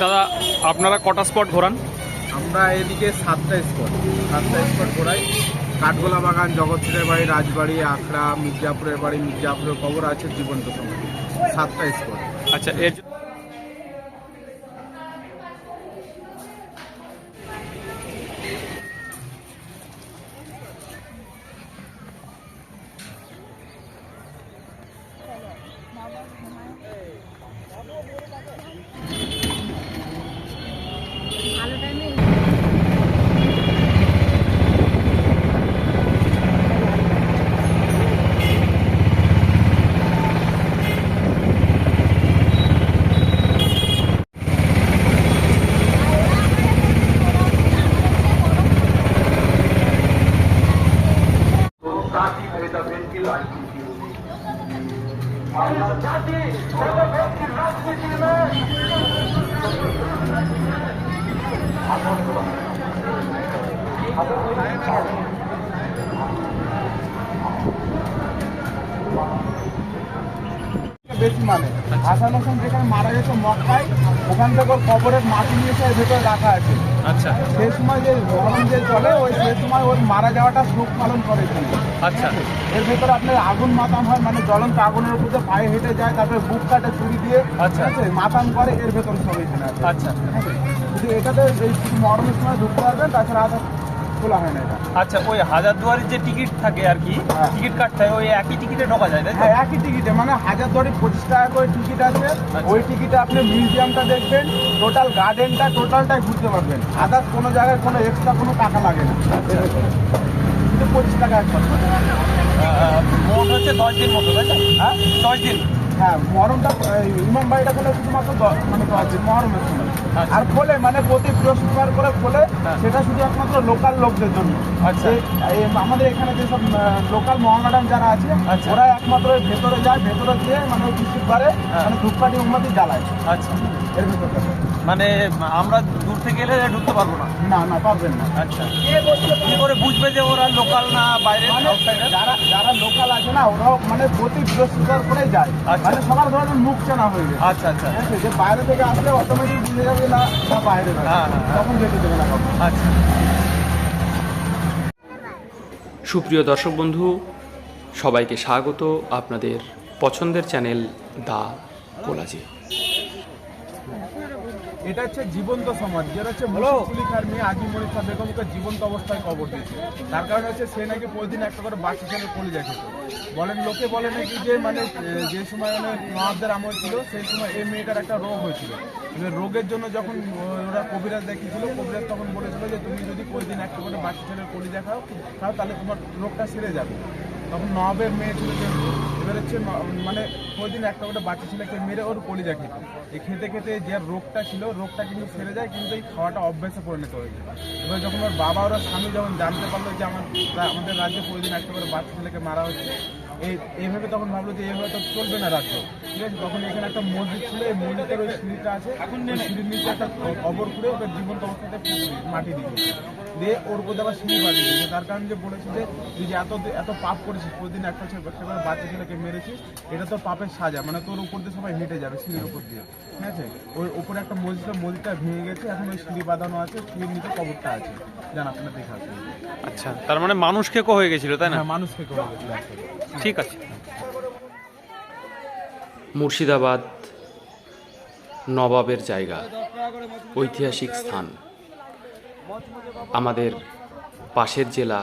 দাদা আপনারা কটা স্পট ঘোরান? আমরা এদিকে 7টা স্পট ঘোরাই। কাঠগোলা বাগান, জগৎসিংহের বাড়ি, রাজবাড়ি, আখড়া, মির্জাপুরের বাড়ি, মির্জাপুরের কবর আছে, জীবন্ত সমাধি। 7টা স্পট। আচ্ছা, এর ভালো টাইমে বেশি মানে হাসান হোসেন যেখানে মারা গেছে মক্কায়, ওখান থেকে ওর কবরের মাটি নিয়ে এসে এর ভেতরে রাখা আছে। আচ্ছা সেই সময় যে মরণ যে চলে, ওই সেই সময় ওর মারা যাওয়াটা শোক পালন করেছিল। আচ্ছা এর ভেতরে আপনার আগুন মাতাম হয়, মানে জ্বলন্ত আগুনের উপরে পায়ে হেঁটে যায়, তারপরে বুক কাটে ছুরি দিয়ে, আচ্ছা। ঠিক আছে, মাতাম করে। এর ভেতরে সব এখানে আছে। আচ্ছা কিন্তু এটাতে এই শুধু মরণের সময় ঢুকতে পারবেন, তাছাড়া আধা খোলা হয় না এটা। আচ্ছা, ওই হাজারদুয়ারির যে টিকিট থাকে আর কি, হ্যাঁ। টিকিট কাটতে হয়, ওই একই টিকিটে ঢোকা যায়, তাই তো? হ্যাঁ, একই টিকিটে, মানে 1000 25 টাকা করে টিকিট আছে। ওই টিকিটে আপনি মিউজিয়ামটা দেখবেন, টোটাল গার্ডেনটা টোটালটাই ঘুরতে পারবেন। আদার্স কোনো জায়গায় কোনো এক্সট্রা কোনো টাকা লাগে না। কিন্তু 25 টাকা একবার। মোট হচ্ছে 10 দিন মতো, তাই তো? হ্যাঁ 10 দিন। হ্যাঁ, মহরমটা ইমাম বাড়িটা খোলে শুধুমাত্র মানে 10 দিন মহরমের সময়। আচ্ছা। আর খোলে মানে প্রতি বৃহস্পতিবার করে খোলে। হ্যাঁ। সেটা শুধু একমাত্র লোকাল লোকদের জন্য। আচ্ছা। আমাদের এখানে যেসব লোকাল মহানাডাম যারা আছে, আচ্ছা। ওরা একমাত্র ভেতরে যায়, ভেতরে গিয়ে মানে বৃহস্পতিবারে হ্যাঁ। মানে ধূপকাঠি মোমবাতি জ্বালায় আচ্ছা, এর ভেতরে। মানে আমরা দূর থেকে এলে ঢুকতে পারবো না? না পারবেন না। আচ্ছা, কি করে বুঝবে যে ওরা লোকাল না বাইরে? মানে যারা লোকাল আছে না, ওরাও মানে প্রতি বৃহস্পতিবার করে যায়। আচ্ছা। মানে সবার ধরনের মুখ চেনা হয়ে যায়। আচ্ছা আচ্ছা ঠিক আছে, যে বাইরে থেকে আসলে অটোমেটিক বুঝে যাবে না বাইরে যাবে। হ্যাঁ, হ্যাঁ, হ্যাঁ। তখন যেতে দেবে না কাউকে। আচ্ছা। সুপ্রিয় দর্শক বন্ধু, সবাইকে স্বাগত আপনাদের পছন্দের চ্যানেল দা কোলাজে। এটা হচ্ছে জীবন্ত সমাধি, যেটা হচ্ছে মুশফিকুলিখার মেয়ে আজি মনিষা বেগমকে জীবন্ত অবস্থায় কবর দিয়েছে। তার কারণে হচ্ছে সে নাকি প্রতিদিন একটা করে বাচ্চা ছেলে কলিজা খেত। লোকে বলে নাকি যে মানে যে সময় মানে নবাবদের আমল ছিল, সেই সময় এই মেয়েটার একটা রোগ হয়েছিল। রোগের জন্য যখন ওরা কবিরাজ দেখিয়েছিল, কবিরাজ তখন বলেছিল যে তুমি যদি প্রতিদিন একটা করে বাচ্চা ছেলের কলিজা খাও তাহলে তোমার রোগটা সেরে যাবে। তখন নবাবের মেয়ে ছিল, যেহেতু এবার হচ্ছে মানে প্রতিদিন একটা করে বাচ্চা ছেলেকে মেরে ওর কলিজা খেত। এই খেতে খেতে যে রোগটা ছিল, রোগটা কিন্তু সেরে যায়, কিন্তু এই খাওয়াটা অভ্যাসে পরিণত হয়ে যায়। এবার যখন ওর বাবা ওরা স্বামী যখন জানতে পারলো যে আমাদের রাজ্যে প্রতিদিন একটা করে বাচ্চা ছেলেকে মারা হচ্ছে, এইভাবে তখন ভাবলো যে এইভাবে তো চলবে না রাজ্য। ঠিক আছে, তখন এখানে একটা মসজিদ ছিল, এই মসজিদের ওই সিঁড়িটা আছে, ওই সিঁড়ির নিচে একটা কবর করে ওকে জীবন্ত অবস্থাতে মাটি দিয়ে ওর উপর আবার সিঁড়ি বানিয়ে দিয়েছে। তার কারণে যে বলেছে যে তুই যে এত পাপ করেছিস, প্রতিদিন একটা করে বাচ্চা ছেলেকে মেরেছিস, এটা তোর পাপের সাজা, মানে তোর উপর দিয়ে সবাই হেঁটে যাবে সিঁড়ির উপর দিয়ে। ঠিক আছে, ওই উপরে একটা মসজিদটা ভেঙে গেছে, এখন ওই সিঁড়ি বাঁধানো আছে, সিঁড়ির নিচে কবরটা আছে। জান আপনার দেখা আছে। আচ্ছা, তার মানে মানুষ খেকো হয়ে গেছিল, তাই না? হ্যাঁ, মানুষ থেকে হয়ে গেছিল। ঠিক আছে। মুর্শিদাবাদ নবাবের জায়গা, ঐতিহাসিক স্থান। আমাদের পাশের জেলা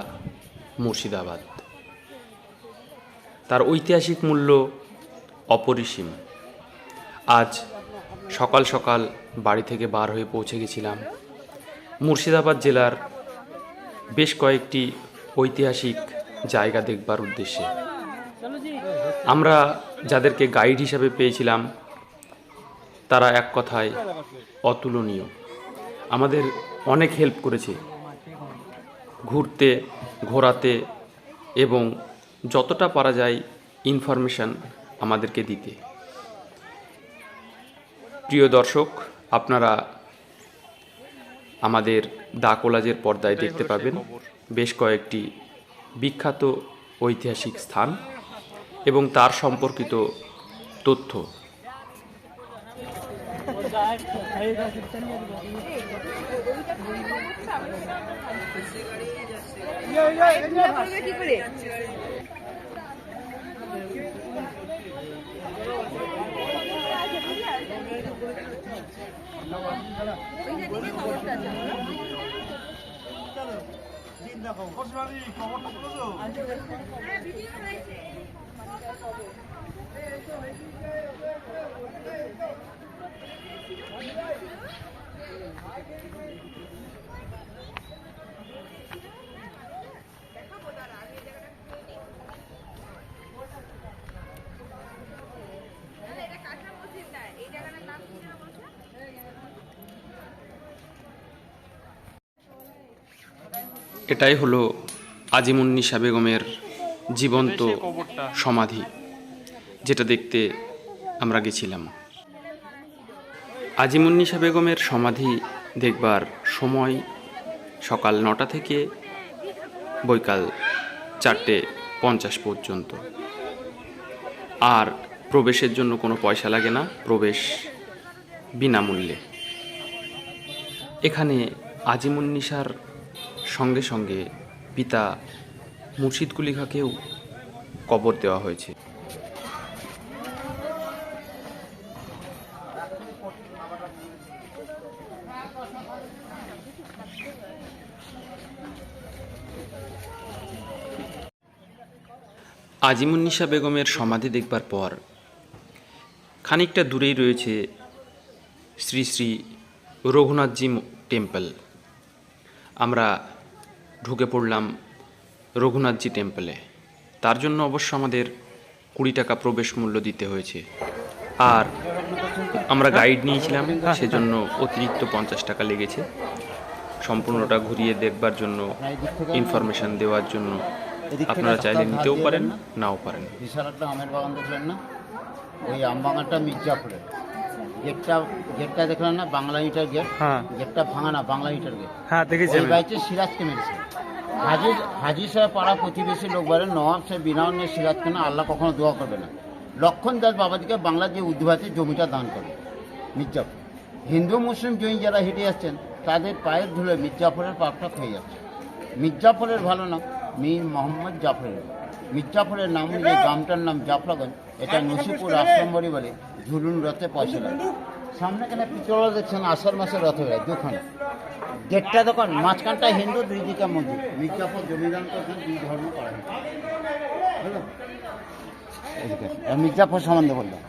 মুর্শিদাবাদ, তার ঐতিহাসিক মূল্য অপরিসীম। আজ সকাল সকাল বাড়ি থেকে বার হয়ে পৌঁছে গেছিলাম মুর্শিদাবাদ জেলার বেশ কয়েকটি ঐতিহাসিক জায়গা দেখবার উদ্দেশ্যে। আমরা যাদেরকে গাইড হিসাবে পেয়েছিলাম, তারা এক কথায় অতুলনীয়। আমাদের অনেক হেল্প করেছে ঘুরতে, ঘোরাতে এবং যতটা পারা যায় ইনফরমেশন আমাদেরকে দিতে। প্রিয় দর্শক, আপনারা আমাদের দা কোলাজের পর্দায় দেখতে পাবেন বেশ কয়েকটি বিখ্যাত ঐতিহাসিক স্থান এবং তার সম্পর্কিত তথ্য। এটাই হলো আজিমুন্নিসা বেগমের জীবন্ত সমাধি, যেটা দেখতে আমরা গেছিলাম। আজিমুন্নিসা বেগমের সমাধি দেখবার সময় সকাল 9টা থেকে বৈকাল 4:50 পর্যন্ত। আর প্রবেশের জন্য কোনো পয়সা লাগে না, প্রবেশ বিনামূল্যে। এখানে আজিমুন্নিসার সঙ্গে সঙ্গে পিতা মুর্শিদ কুলি খাঁকেও কবর দেওয়া হয়েছে। আজিমুন্নিসা বেগমের সমাধি দেখবার পর খানিকটা দূরেই রয়েছে শ্রী শ্রী রঘুনাথজি টেম্পল। আমরা ঢুকে পড়লাম রঘুনাথজি টেম্পলে। তার জন্য অবশ্য আমাদের 20 টাকা প্রবেশ মূল্য দিতে হয়েছে। আর আমরা গাইড নিয়েছিলাম, সেজন্য অতিরিক্ত 50 টাকা লেগেছে। সম্পূর্ণটা ঘুরিয়ে দেখবার জন্য, ইনফরমেশন দেওয়ার জন্য আপনারা চাইলে নিতেও পারেন, নাও পারেন। বিশাল একটা আমের বাগান দেখলেন না, ওই আম বাগানটা মির্জাপুরের। গেটটা দেখলেন না, বাংলা ইটার গেট। গেটটা ভাঙা না, বাংলা ইটার গেট। ওই বাইচে সিরাজকে মেরেছে। হাজি সাহেব পাড়া প্রতিবেশী লোক বলেন, নবাব সাহেব বিনা অন্যের সিরাজকে না, আল্লাহ কখনো দোয়া করবে না। লক্ষণ দাস বাবাজিকে বাংলা যে উদ্ধাতে জমিটা দান করে মির্জাপুর। হিন্দু মুসলিম জয়ী যারা হেঁটে আসছেন তাদের পায়ের ধুলে মির্জাপুরের পাপটা হয়ে যাচ্ছে। মির্জাপুরের ভালো না, মীর মোহাম্মদ জাফরের। মির্জাপুরের নাম অনুযায়ী গ্রামটার নাম জাফরাগঞ্জ। এটা নসিপুর আশ্রমবাড়ি বলে। ঝুলুন রথে পয়সা লাগে। সামনে কেন পিতল দেখছেন, আষাঢ় মাসে রথ বেড়ায় দুখানে। দেড়টা দোকান, মাঝখানটা হিন্দু, দুই দিকে মন্দির। মির্জাপুর জমিদান করছেন, দুই ধর্ম করা হয়। মির্জাপুর সম্বন্ধে বললাম।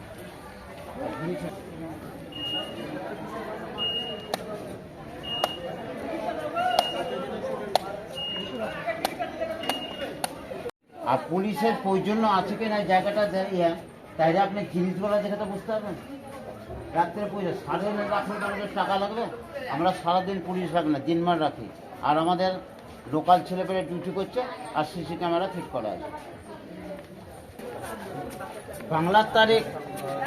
আর পুলিশের প্রয়োজন আছে কিনা জায়গাটা ইয়ে, তাইলে আপনি জিনিসগুলো দেখে তো বুঝতে পারবেন। রাত্রে পুলিশ সারাদিন রাখলে আমাদের টাকা লাগবে। আমরা সারাদিন পুলিশ রাখি না, দিনমান রাখি। আর আমাদের লোকাল ছেলেপেলে ডিউটি করছে, আর সিসি ক্যামেরা ফিট করা আছে। বাংলার তারিখ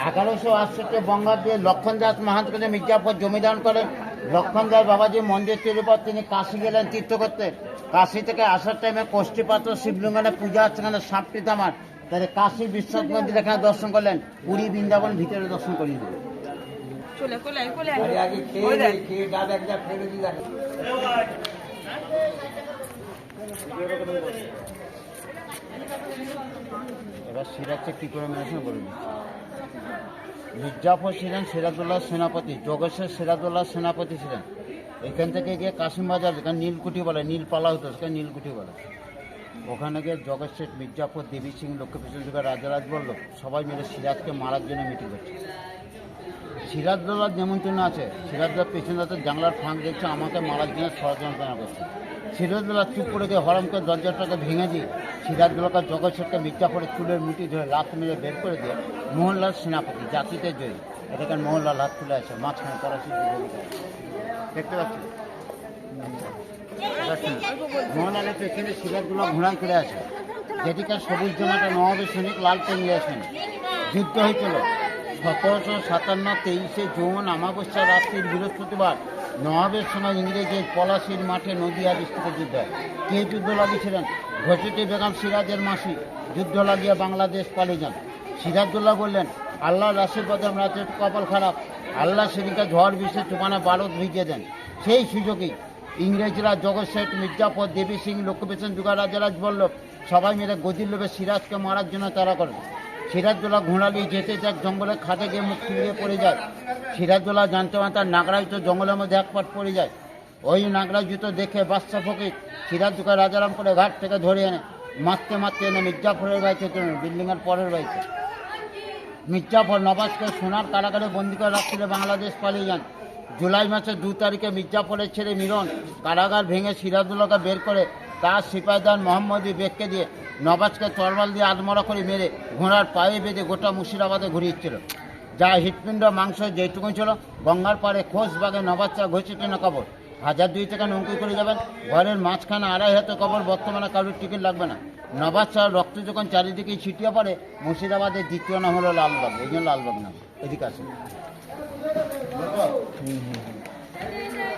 1168 বঙ্গাব্দে লক্ষণ দাস মাহাতকে মির্জাপুর জমিদান করে। লক্ষণ দাস বাবাজি মন্দির তৈরির পর তিনি কাশি গেলেন তীর্থ করতে। কাশি থেকে আসার টাইমে কোষ্ঠীপাত্র শিবলিঙ্গনে পূজা হচ্ছে, এখানে সাপটি তামার। তাহলে কাশী বিশ্বনাথ মন্দির এখানে দর্শন করলেন, পুরী বৃন্দাবন ভিতরে দর্শন করিয়ে দিলেন। এবার সিরাজকে কি করে মেরেছেন বলে দিচ্ছি। মির্জাফর ছিলেন সিরাজউল্লাহ সেনাপতি, যোগেশ্বর সিরাজউল্লাহ সেনাপতি ছিলেন। এখান থেকে গিয়ে কাশিমবাজার, যেখানে নীলকুঠি বলে, নীলপালা হতো, সেখানে নীলকুঠি বলে। ওখানে গিয়ে জগৎ মির্জাফর, দেবী সিং, লক্ষ্মীপ্রসাদ যুগের রাজারাজ বলল, সবাই মিলে সিরাজকে মারার জন্য মিটিং করছে। সিরাজদৌল্লার নেমন্তন্ন আছে। সিরাজদৌল্লার পেছনে জানলার ফাঁক দেখছে, আমাকে মারার জন্য ষড়যন্ত্রণা করছে। সিরাজদৌল্লা চুপ করে গিয়ে হরমকে দরজাটাকে ভেঙে দিয়ে সিরাজদৌল্লাকে জগৎকে মির্জাফরের চুলের মুঠি ধরে লাত মেরে বের করে দিয়ে মোহনলাল সেনাপতি, জাতিতে জয়ী। এটাকে মোহনলাল হাত তুলে আছে, মাঝখানে পড়াশি দেখতে পাচ্ছি। মোহনলালের পেছনে সিরাজদৌল্লা ঘোড়ায় করে আছে, যেটিকে সবুজ জমাটা নবাবের সৈনিক লাল টেঙ্গি আসেন। যুদ্ধ হয়েছিল 1757 23শে জুন অমাবস্যা রাত্রির বৃহস্পতিবার নবাবের সময় ইংরেজের পলাশির মাঠে নদিয়া ডিস্ট্রিক্টে যুদ্ধ হয়। কে যুদ্ধ লাগিয়েছিলেন? ঘসেটি বেগম সিরাজের মাসি যুদ্ধ লাগিয়ে বাংলাদেশ পালিয়ে যান। সিরাজদৌল্লা বললেন, আল্লাহর আশীর্বাদে আমরা কপাল খারাপ, আল্লাহ সেদিনকে ঝড় বৃষ্টি তুফানে ভারত ভিজিয়ে দেন। সেই সুযোগেই ইংরেজরা জগৎ শেঠ, মির্জাফর, দেবী সিং, লক্ষ্মীপ্রসাদ, যুগারাজ বল্লভ সবাই মিলে গদির লোভে সিরাজকে মারার জন্য তারা করেন। সিরাজদৌল্লা ঘোড়া নিয়ে যেতে যায়, জঙ্গলের খাদে গিয়ে মুখ ফিরিয়ে পড়ে যায়। সিরাজদৌল্লা জানতে পারেন তার নাগরাই তো জঙ্গলের মধ্যে এক পাট পড়ে যায়। ওই নাগরাই জুতো দেখে বাদশা ফকির সিরাজকে রাজারাম করে ঘাট থেকে ধরে এনে মারতে মারতে এনে মির্জাফরের বাড়িতে বিল্ডিংয়ের পরের বাড়িতে। মির্জাফর নবাজকে সোনার কারাগারে বন্দি করে রাখছিল, বাংলাদেশ পালিয়ে যান। জুলাই মাসের 2 তারিখে মির্জাফরের ছেলে মিলন কারাগার ভেঙে সিরাজদৌল্লাকে বের করে তার সিপাহীদার মোহাম্মদী বেগকে দিয়ে নবাজকে তরবাল দিয়ে আধমরা করে মেরে ঘোড়ার পায়ে বেঁধে গোটা মুর্শিদাবাদে ঘুরিয়েছিল। যা হৃৎপিণ্ড মাংস যেটুকু ছিল, গঙ্গার পাড়ে খোঁজবাগে নবাজচা ঘষে না কবর। 1002 টাকা নৌকি করে যাবেন, ঘরের মাঝখানে 2.5 হাতে কবর। বর্তমানে কারোর টিকিট লাগবে না। নবাজচার রক্ত যখন চারিদিকে ছিটিয়ে পড়ে, মুর্শিদাবাদের দ্বিতীয় নাম হলো লালবাগ, এই জন্য লালবাগ নাম। এদিকে আছে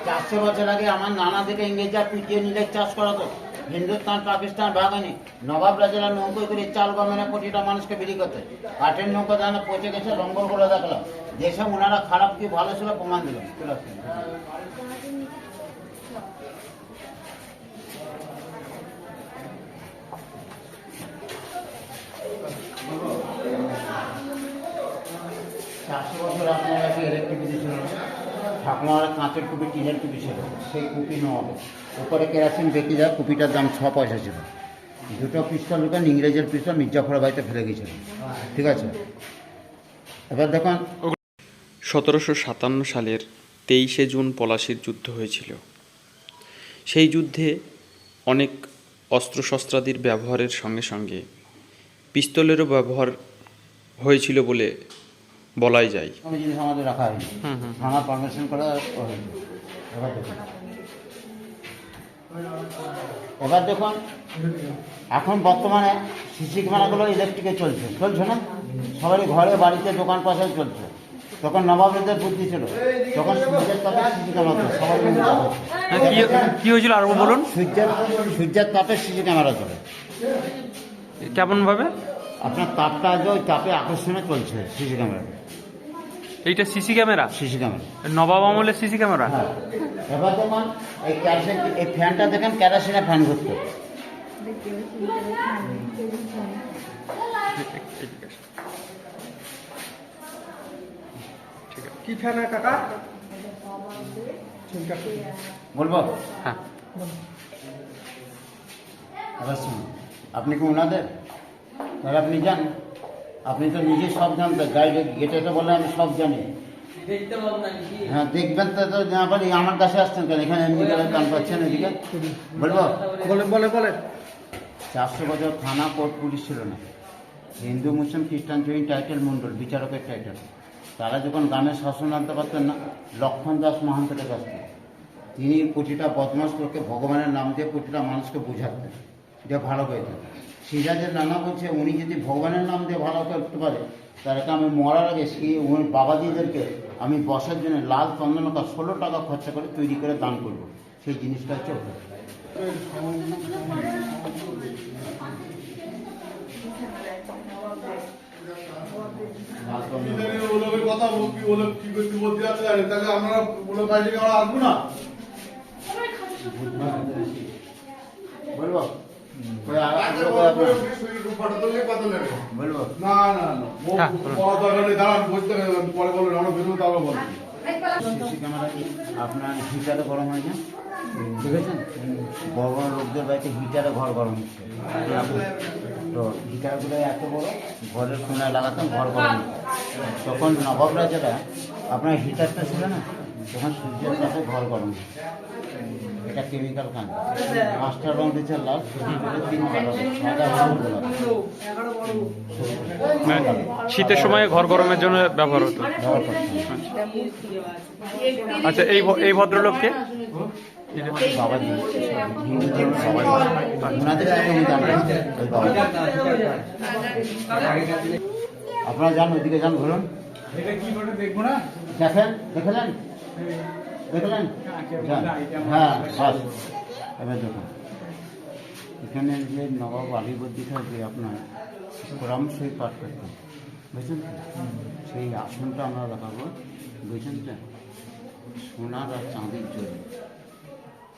400 বছর আগে আমার নানা থেকে ইংরেজরা পিটিয়ে নিলে চাষ করাতো। হিন্দুস্তান, পাকিস্তান ভাগানি নবাব রাজারা নৌকো করে চাল গমেনে কোটিটা মানুষকে বিক্রি করতে। কাঠের নৌকো দানা পচে গেছে, লঙ্গরগুলো দেখলাম। দেশে ওনারা খারাপ কি ভালো ছিল প্রমাণ দিল। ইলেকট্রিসিটি ছিল না, ঠাকুমারা কাঁচের কুপি, টিনের কুপি ছিল। সেই কুপি নেওয়া হবে, উপরে কেরাসিন বেঁকে যায়। কুপিটার দাম 6 পয়সা ছিল। 2টো পিস্তল ঢুকেন, ইংরেজের পিস্তল মির্জাফরের বাড়িতে ফেলে গিয়েছিল। ঠিক আছে, এবার দেখুন 1757 সালের 23শে জুন পলাশির যুদ্ধ হয়েছিল। সেই যুদ্ধে অনেক অস্ত্রশস্ত্রাদির ব্যবহারের সঙ্গে সঙ্গে পিস্তলেরও ব্যবহার হয়েছিল বলে বলাই যায়। কোনো জিনিস আমাদের রাখা হয়নি, থানা পারমিশন করা হয়নি। এবার দেখুন এখন বর্তমানে সিসি ক্যামেরাগুলো ইলেকট্রিকে চলছে না? সবারই ঘরে বাড়িতে দোকান পাশায় চলছে। তখন নবাবদের বুদ্ধি ছিল, তখন সূর্যের তাপে সিসি ক্যামেরা চলে। সবাই কি হয়েছিল আরো বলুন? সূর্যের তাপে সিসি ক্যামেরা চলে। কেমন ভাবে? আপনার তাপটা যে ওই তাপে আকর্ষণে চলছে সিসি ক্যামেরা। এইটা সিসি ক্যামেরা? সিসি ক্যামেরা নবাব আমলের সিসি ক্যামেরা। হ্যাঁ, এবার দেখুন এই ক্যারোসিন, এই ফ্যানটা দেখেন ক্যারোসিনে ফ্যান ঘুরতো। কি ফ্যান কাকা? বলবো? হ্যাঁ। এবার শুনুন, আপনি কি ওনাদের? তাহলে আপনি যান, আপনি তো নিজে সব জানতেন। গাইডে গেটে তো বলে আমি সব জানি। হ্যাঁ, দেখবেন তো না পারি। আমার কাছে আসছেন কেন? এখানে এমনি করে কান পাচ্ছেন। এদিকে বলবো? বলে 400 বছর থানা, কোর্ট, পুলিশ ছিল না। হিন্দু, মুসলিম, খ্রিস্টান জয়ী টাইটেল মণ্ডল, বিচারকের টাইটেল। তারা যখন গ্রামের শাসন আনতে পারতেন না, লক্ষণ দাস মহান্তের কাছ থেকে তিনি প্রতিটা বদমাস লোককে ভগবানের নাম দিয়ে প্রতিটা মানুষকে বোঝাতেন যে ভালো হয়েছেন। সিরাজের নানা বলছে উনি যদি ভগবানের নাম দিয়ে ভালো করতে পারে, তাহলে আমি মরার আগে সেই ওই বাবাজিদেরকে আমি বসার জন্য লাল চন্দনকা 16 টাকা খরচা করে তৈরি করে দান করব। সেই জিনিসটা হচ্ছে ওটা। কথা কি বলতে যাচ্ছে তাহলে আমরা বলে বাইরে আসবো না। বলবো? বলবো? না না না, দাঁড়ান বসতে পরে বলবেন, আমরা বেরোবো তারপর বলবেন। সিসি ক্যামেরা কি আপনার হিটারে গরম হয় না? দেখেছেন বড় বড় লোকদের বাড়িতে হিটারে ঘর গরম হচ্ছে। তো হিটারগুলো এত বড়, ঘরের কোনায় লাগাতাম, ঘর গরম হচ্ছে। তখন নবাব রাজারা আপনার হিটারটা ছিল না, তখন সূর্যের কাছে ঘর গরম হচ্ছে। এটা কেমিক্যাল কাণ্ড। 5টা রং দিচ্ছে লাল, 3 কালার, সাদা, হলুদ, গোলাপি। শীতের সময় ঘর গরমের জন্য ব্যবহার হতো। ব্যবহার করতে আচ্ছা, এই ভদ্রলোককে বাবাজি, হিন্দু ধর্ম সবাই ওনাদের কাছে আমি জানি ওই বাবাজি। আপনারা যান, ওইদিকে যান, ঘুরুন, দেখেন, দেখলেন? হ্যাঁ, বাস। এবার দেখুন এখানে যে নবাব আলীবর্দী খান যে আপনার পরামর্শই পাঠ করতেন, বুঝছেন? সেই আসনটা আমরা দেখাবো। বুঝছেন তো? সোনার আর চাঁদির জন্য,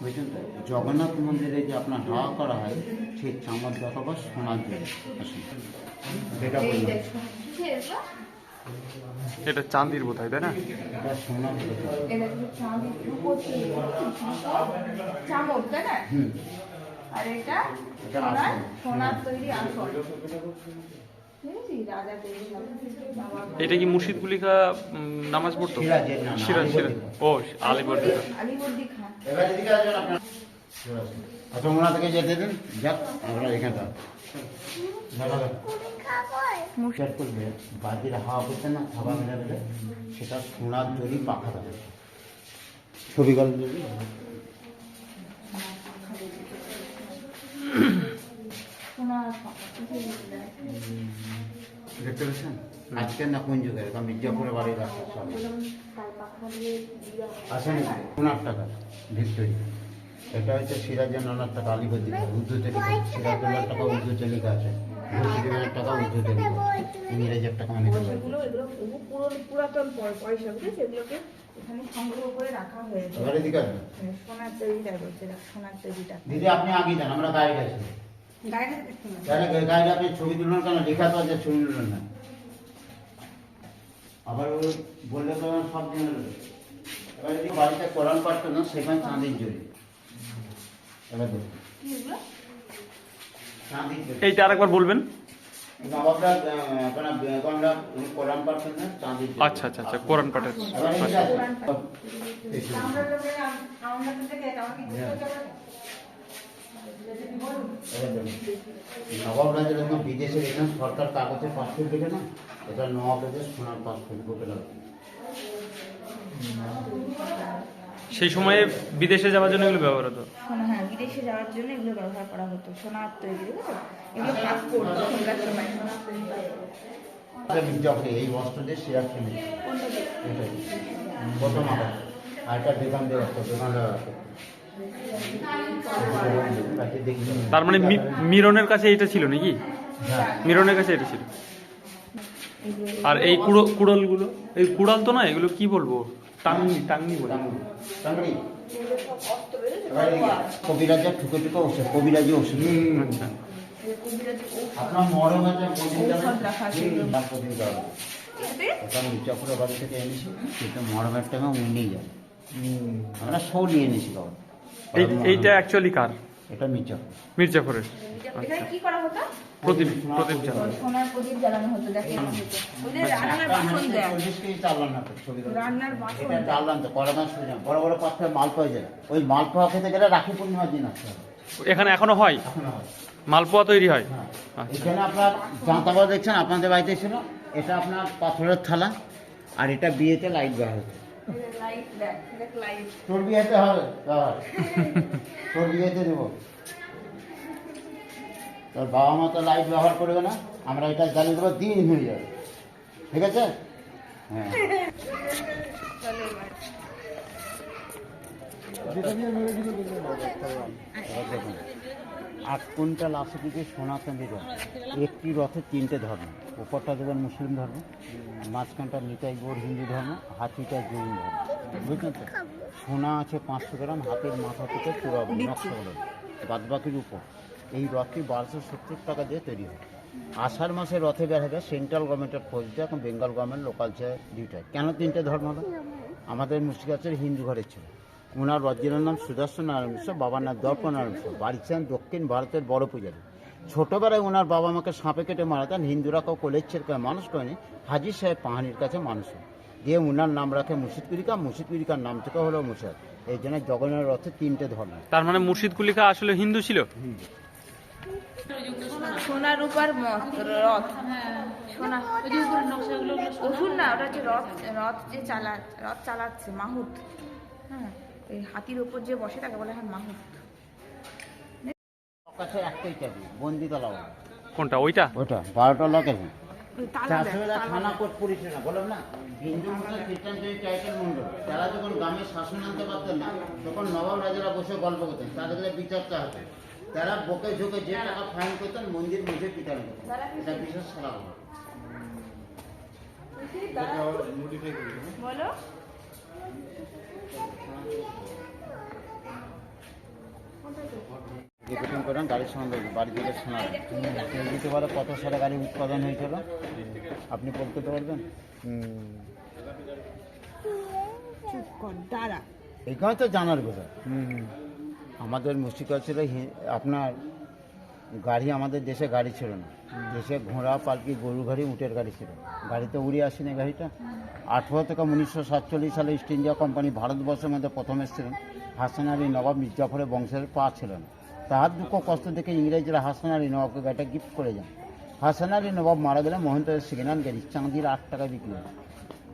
বুঝছেন তো? জগন্নাথ মন্দিরে যে আপনার হাওয়া করা হয় সেই চামচ দেখাবো সোনার জন্য। আসুন এটা বললাম, এটা চাঁদির বোধ হয়, তাই না? এটা সোনার চামচ তাই না? হুম, আর এটা এটা সোনার আসল। সোনার তৈরি আসল। বুঝেছি? রাজা তৈরি বাবা এটা কি মুর্শিদকুলি খা নামাজ পড়তো? সিরাজের না, না, সিরাজ সিরাজ। ও আলিবর্দী। আলিবর্দী খান। এবার এদিকে আসবেন আপনার। আচ্ছা ওনা থেকে যেতে দিন, যাক আমরা এখানে থাক। মুশার করবে বাজির হাওয়া করছে না, হাওয়া মেলে মেলে সেটা সোনার জরি পাখা থাকে। ছবি গল্প সোনার দেখতে পেয়েছেন? আজকের না কোন যুগের, কারণ মির্জাপুরে বাড়ির রাস্তা সব তার পাখা দিয়ে দিয়া আসেন। 5 টাকা ভিক্টোরি। এটা হচ্ছে সিরাজের 9 টাকা আলিবর্দী উর্দুতে লেখা, সিরাজুল্লাহ টাকা উর্দুতে লেখা আছে, মুর্শিদিনের টাকা উর্দুতে লেখা, ইংরেজের টাকা আমি নিতে পারি। এগুলো পুরাতন পয়সা বুঝেছি, এগুলোকে এখানে সংগ্রহ করে রাখা হয়েছে। এবার এদিকে আসবেন। সোনার তৈরিটা বলছে, সোনার তৈরিটা দিদি আপনি আগে যান, আমরা গাইড আছি। গাড়িটা দেখতে না। তাহলে গাইড আপনি ছবি তুলবেন কেন? লেখা তো আছে, ছবি তুলবেন না। আবার ও বললে তো আমার সব জেনে নেবে। এবার যদি বাড়িতে কোরআন পাঠতো না, সেখানে চাঁদির জড়ি। এবার দেখুন কি এগুলো? চাঁদির জড়ি। এইটা আরেকবার বলবেন। নবাবরা আপনারা বেগমরা কোরআন পাঠতেন না, চাঁদির জড়ি। আচ্ছা আচ্ছা আচ্ছা, কোরআন পাঠের। এবার এদিকে আসুন। আমরা তো আমরা তো থেকে এটা আমাকে হ্যাঁ। করতে হবে। এবার দেখুন, নবাবরা যখন বিদেশে গেছেন সরকার কাগজে পাসপোর্ট দেবে না, এটা নবাবদের সোনার পাসপোর্ট করতে লাগবে। সেই সময়ে বিদেশে যাওয়ার জন্য এগুলো ব্যবহার হতো। সোনা, হ্যাঁ, বিদেশে যাওয়ার জন্য এগুলো ব্যবহার করা হতো, সোনার তৈরি, বুঝেছো? এগুলো পাসপোর্ট তখনকার সময় সোনার তৈরি। মির্জাপুরে এই বস্ত্রদের সিরাজ কিনে কোনটা দিয়ে? এটাই প্রথম আবার আর একটা দোকানদার রাখতো, দোকানদার রাখতো। দেখি তার মানে মিরনের কাছে এটা ছিল নাকি? হ্যাঁ, মিরনের কাছে এটা ছিল। আর এই কুড়ালগুলো, এই কুড়াল তো না, এগুলো কি বলবো, টাঙ্গি টাঙ্গি বলে। টাঙ্গড়ি। এগুলো সব অস্ত্র, বুঝেছো? এবার এদিকে কবিরাজের ঠুকে ঠুকে ওষুধ, কবিরাজি ওষুধ। আচ্ছা, কবিরাজি ঔষধ। আপনার মরম আছে প্রতিদিন ঔষধ রাখা ছিল। প্রতিদিন যাবে। এটাতে ওটা মির্জাপুরের বাড়ি থেকে এনেছি, কিন্তু মরমের টাকা উন্ডেই যায়। আমরা সব নিয়ে এনেছি বাবা। এইটা অ্যাকচুয়ালি কার? এটা মির্জাপুর। মির্জাপুরের। এখানে কি করা হতো? প্রদীপ প্রদীপ জ্বালানো। সোনার প্রদীপ জ্বালানো হতো, দেখেন। ওদের রান্নার বাসন দেয়, 40 কেজি চাল রান্না করে, ছবি দেখো। রান্নার বাসন এটা চাল রান্না কড়া সুজা বড় বড় পাত্রে মালপোয়া যায়, ওই মালপোয়া খেতে গেলে রাখি পূর্ণিমার দিন আসতে হবে। এখানে এখনো হয় এখন হয়। মালপোয়া তৈরি হয়? হ্যাঁ। আচ্ছা। এখানে আপনার জাঁতাবা দেখছেন আপনাদের বাড়িতে ছিল, এটা আপনার পাথরের থালা, আর এটা বিয়েতে লাইট দেওয়া হয়েছে। লাইট দেয়, দেখ লাইট। তোর বিয়েতে হবে বাবা, তোর বিয়েতে দেবো। তোর বাবা মা তো লাইট ব্যবহার করবে না, আমরা এটা জ্বালিয়ে দেবো, দিন হয়ে যাবে। ঠিক আছে? হ্যাঁ। চলো এবার। দেখুন 8 কুইন্টাল আসে দিকে সোনা চাঁদি দেয়। একটি রথে 3টে ধর্ম, উপরটা দেবেন মুসলিম ধর্ম, মাঝখানটা নিতাই গৌর হিন্দু ধর্ম, হাতিটা জৈন ধর্ম। বুঝলেন তো? সোনা আছে 500 গ্রাম, হাতের মাথা থেকে পুরো নকশা হলো, বাদ বাকির উপর। এই রথটি 1270 টাকা দিয়ে তৈরি হয়। আষাঢ় মাসে রথে বের হবে, সেন্ট্রাল গভর্নমেন্টের খোঁজ দেয়, এখন বেঙ্গল গভর্নমেন্ট লোকাল চেয়ে দুইটায়। কেন 3টে ধর্ম হলো? আমাদের মুর্শিদাবাদের হিন্দু ঘরের ছিল। ওনার অরিজিনাল নাম সুদর্শন নারায়ণ মিশ্র, বাবার নাম দর্প নারায়ণ মিশ্র, বাড়ি ছিলেন দক্ষিণ ভারতের বড় পূজারী। ছোটোবেলায় ওনার বাবা মাকে সাপে কেটে মারাতেন, হিন্দুরা কেউ কোলেচ্ছের করে মানুষ করেনি, হাজির সাহেব পাহানির কাছে মানুষ হয়। দিয়ে ওনার নাম রাখে মুর্শিদকুলিকা, মুর্শিদকুলিকার নাম থেকে হলো মুর্শিদ। এই জন্য জগন্নাথ রথে 3টে ধর্ম। তার মানে মুর্শিদকুলি খা আসলে হিন্দু ছিল? সোনা রূপার রথ, সোনা ওষুধ না, ওটা হচ্ছে রথ। রথ যে রথ চালাচ্ছে মাহুত, হ্যাঁ, এই হাতির ওপর যে বসে তাকে বলে হয় মাহুত। কাছে একটাই চাবি, বন্দিতলা। কোনটা ওইটা? ওটা 12টা লক আছে। ওই তালা দেয়, চাষেরা তালা থানা দেয়। কোর্ট পুলিশ না, বললাম না, হিন্দু মুসলিম খ্রিস্টান যে টাইটেল মন্ডল, তারা যখন গ্রামে শাসন আনতে পারতেন না, তখন নবাব রাজারা বসে গল্প করতেন, তাদের বিচারটা হতো। তারা বকে ঝোঁকে যে টাকা ফাইন করতেন, মন্দির বুঝে পিটানো করতেন। এটা বিশেষ খেলা হলো। বলো রিপোর্টিং করেন গাড়ির সম্বন্ধে বাড়ি থেকে শোনা কেউ দিতে পারে কত সালে গাড়ি উৎপাদন হয়েছিল আপনি বলতে পারবেন? এইখানে তো জানার কথা। আমাদের মুশকিল ছিল আপনার গাড়ি, আমাদের দেশে গাড়ি ছিল না, দেশে ঘোড়া পালকি গরু গাড়ি উটের গাড়ি ছিল। গাড়িতে উড়ে আসেনি গাড়িটা। 18 থেকে 1947 সালে ইস্ট ইন্ডিয়া কোম্পানি ভারতবর্ষের মধ্যে প্রথম এসেছিলেন। হাসান আলী নবাব মির্জাফরের বংশের পা ছিল না। তার দুঃখ কষ্ট থেকে ইংরেজরা হাসান আলী নবাবকে গাড়িটা গিফট করে যান। হাসান আলী নবাব মারা গেলে মহেন্দ্রের সেকেন্ড হ্যান্ড গাড়ি চাঁদির 8 টাকায় বিক্রি হয়।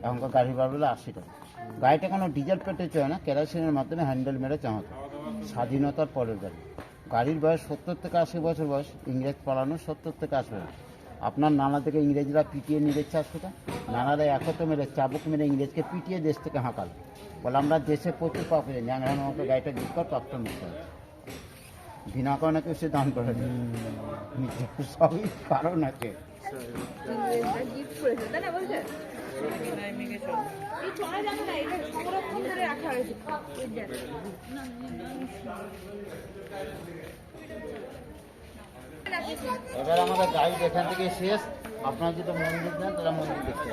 এখনকার গাড়ি বাড়লে 80 টাকা। গাড়িটা কোনো ডিজেল পেট্রোল চলে না, কেরোসিনের মাধ্যমে হ্যান্ডেল মেরে চাঁহাতো। স্বাধীনতার পরের গাড়ি। গাড়ির বয়স 70 থেকে 80 বছর বয়স। ইংরেজ পালানো 70 থেকে 80 বছর। আপনার নানা থেকে ইংরেজরা পিটিয়ে নিয়ে যাচ্ছে আসতে, নানারা একত্র মেরে চাবুক মেরে ইংরেজকে পিটিয়ে দেশ থেকে হাঁকাল। বলে আমরা দেশে প্রচুর পাপ হয়ে যাই, এখন আমাকে গাড়িটা গিফট কর, পাপটা মুক্ত হয়। বিনা কারণে কেউ সে দান করে সবই কারণ আছে। গিফট করেছে তাই না বলছে? এই চলে যাবে না, এটা সংরক্ষণ করে রাখা হয়েছে। এবার আমাদের গাইড এখান থেকে শেষ। আপনারা যদি মন্দির যান তারা মন্দির দেখতে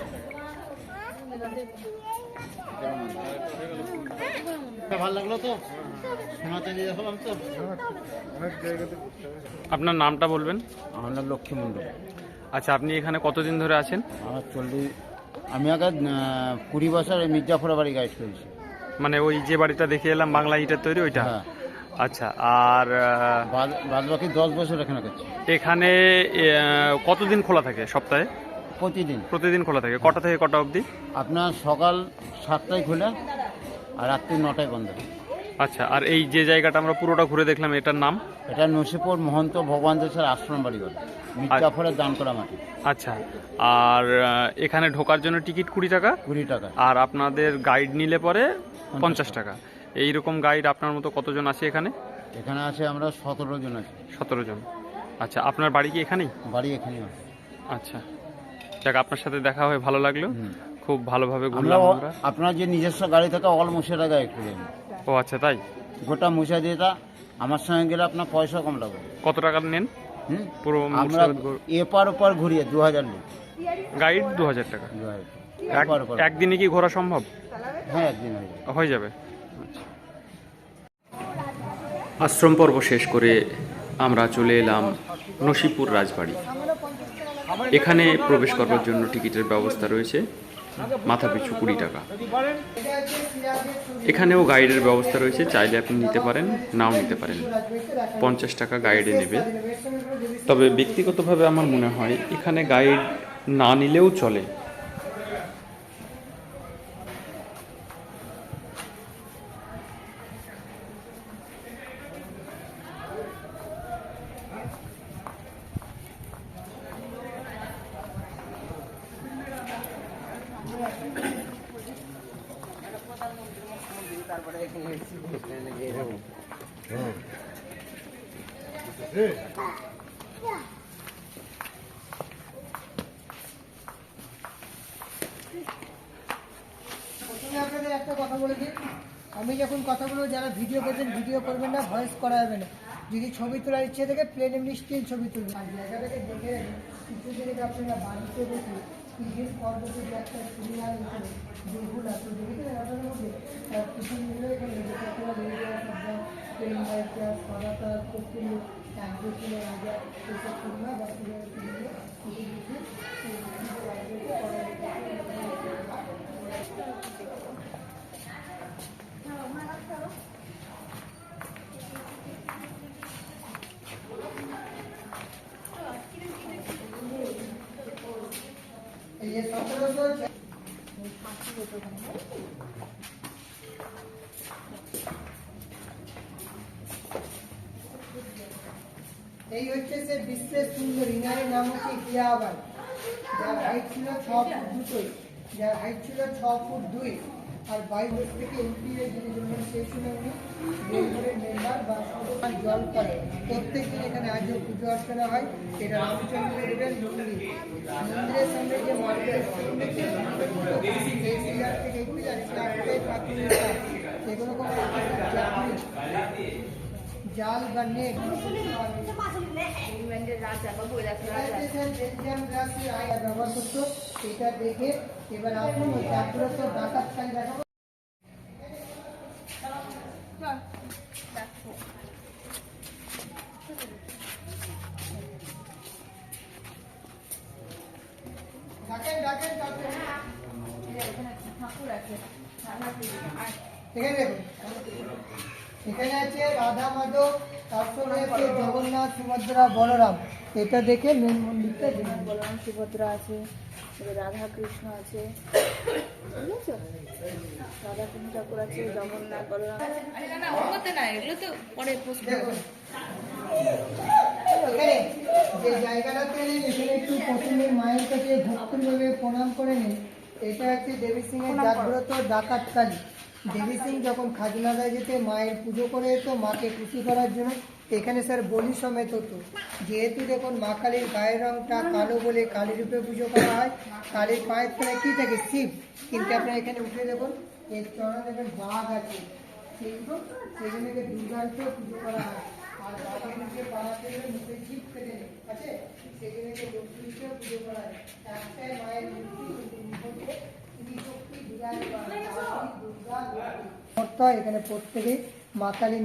ভালো লাগলো তো শোনাতে দিয়ে দেখলাম তো। আপনার নামটা বলবেন? আমার নাম লক্ষ্মী মণ্ডল। আচ্ছা, আপনি এখানে কতদিন ধরে আছেন? আমার আমি আগে 20 বছর মির্জাফরের বাড়ি গাইড করেছি। মানে ওই যে বাড়িটা দেখে এলাম বাংলা ইটের তৈরি ওইটা? হ্যাঁ। আচ্ছা, আর বাদ বাকি 10 বছর এখানে করছি। এখানে কতদিন খোলা থাকে সপ্তাহে? প্রতিদিন খোলা থাকে। কটা থেকে কটা অবধি? আপনার সকাল 7টায় খুলে আর রাত্রি 9টায় বন্ধ। আচ্ছা, আর এই যে জায়গাটা আমরা পুরোটা ঘুরে দেখলাম এটার নাম? এটা নসিপুর মহন্ত ভগবান দেশের আশ্রম বাড়ি বলে, মির্জাফরের দান করা মাটি। আচ্ছা, আর এখানে ঢোকার জন্য টিকিট 20 টাকা? 20 টাকা। আর আপনাদের গাইড নিলে পরে 50 টাকা। এইরকম গাইড আপনার মতো কতজন আছে এখানে? এখানে আছে আমরা 17 জন আছি। 17 জন। আচ্ছা, আপনার বাড়ি কি এখানেই? বাড়ি এখানেই। আচ্ছা, যাক, আপনার সাথে দেখা হয়ে ভালো লাগলো। খুব ভালোভাবে ঘুরলাম আমরা। আপনার যে নিজস্ব গাড়ি থাকে অল মুছে টাকা একটু দেবেন। ও আচ্ছা, তাই? গোটা মুছে দিয়ে আমার সঙ্গে গেলে আপনার পয়সা কম লাগবে। কত টাকা নেন? পুরো আমরা এপার ওপার ঘুরিয়ে 2000 নিই। গাইড 2000 টাকা। 2000 একদিনে কি ঘোরা সম্ভব? হ্যাঁ, একদিন হয়ে যাবে। আশ্রম পর্ব শেষ করে আমরা চলে এলাম নসিপুর রাজবাড়ি। এখানে প্রবেশ করবার জন্য টিকিটের ব্যবস্থা রয়েছে, মাথা পিছু 20 টাকা। এখানেও গাইডের ব্যবস্থা রয়েছে, চাইলে আপনি নিতে পারেন, নাও নিতে পারেন। 50 টাকা গাইডে নেবে। তবে ব্যক্তিগতভাবে আমার মনে হয় এখানে গাইড না নিলেও চলে। প্রথমে আপনাদের একটা কথা বলে দিই, আমি যখন কথাগুলো যারা ভিডিও করবেন, ভিডিও করবেন না, ভয়েস করা যাবে না। যদি ছবি তোলার ইচ্ছে থেকে প্লেন এমনি স্টিল ছবি তুলবেন। আর জায়গাটাকে দেখে কিছু জায়গায় আপনারা বাড়িতে বসে তিন পর্বতে যে একটা সিনেমা যেগুলো আছে দেখেছেন আপনাদের মধ্যে কিছু মিলে এখানে প্লেন বাইকটা সরাতা করতে একদিনে আগে এসব সিনেমা বা এই হচ্ছে সে বিশ্বের সুন্দর ইনারের নাম হচ্ছে কিয়াবাই, যার হাইট ছিল 6 ফুট 2, যার হাইট ছিল 6 ফুট 2। আর 22 থেকে এমপি এর যিনি জন্ম সেই সময় উনি রেলবোর্ডের মেম্বার আর বা জল করে প্রত্যেকদিন এখানে আজও পুজো অর্চনা হয়। এটা রামচন্দ্র দেবের মন্দির। মন্দিরের সামনে যে মন্দিরের এই শিলার থেকে এগুলি জানি চারটে প্রাথমিক কাজ। এগুলো কোনো জাল বা নেট ইংল্যান্ডের রাজা বা বই রাখা বেলজিয়াম গ্রাসি আয়া ব্যবহার করতো। এটা দেখে এবার আসুন ওই জাগ্রত ডাকাত খালি দেখাবো। ডাকেন ডাকেন ডাকেন ঠাকুর আছে এখানে দেখুন, এখানে আছে রাধা মাধব, তারপর রয়েছে জগন্নাথ, সুভদ্রা, বলরাম। এটা দেখে মেন মন্দিরটা দেখুন। বলরাম সুভদ্রা আছে, রাধা কৃষ্ণ আছে, বুঝেছো? রাধা কৃষ্ণ ঠাকুর আছে, জগন্নাথ, বলরাম। না ওর মধ্যে না, এগুলো তো পরে পোস্ট দেখুন এখানে যে জায়গাটাতে নেন, এখানে একটু প্রথমে মায়ের কাছে ভক্তিভাবে প্রণাম করে নিন। এটা হচ্ছে দেবী সিং এর জাগ্রত ডাকাত কালী। দেবী সিং যখন খাজনাদায় যেতে মায়ের পুজো করে যেত মাকে খুশি করার জন্য, এখানে স্যার বলি সমেত হতো। যেহেতু দেখুন মা কালীর গায়ের রংটা কালো বলে কালী রূপে পুজো করা হয়। কালীর পায়ের তলায় কী থাকে? শিব। কিন্তু আপনার এখানে উঠে দেখুন এর চরণে দেখবেন বাঘ আছে, সেগুলোকে দুর্গা রূপে পুজো করা হয়। আর বাঘেরকে পাড়াতে গেলে মুখে শিব কেটে নেই আছে, সেগুলোকে লক্ষ্মী রূপে পুজো করা হয়। একটাই মায়ের মূর্তি, শক্তি দুর্গা এখানে প্রত্যেকেই মা কালী।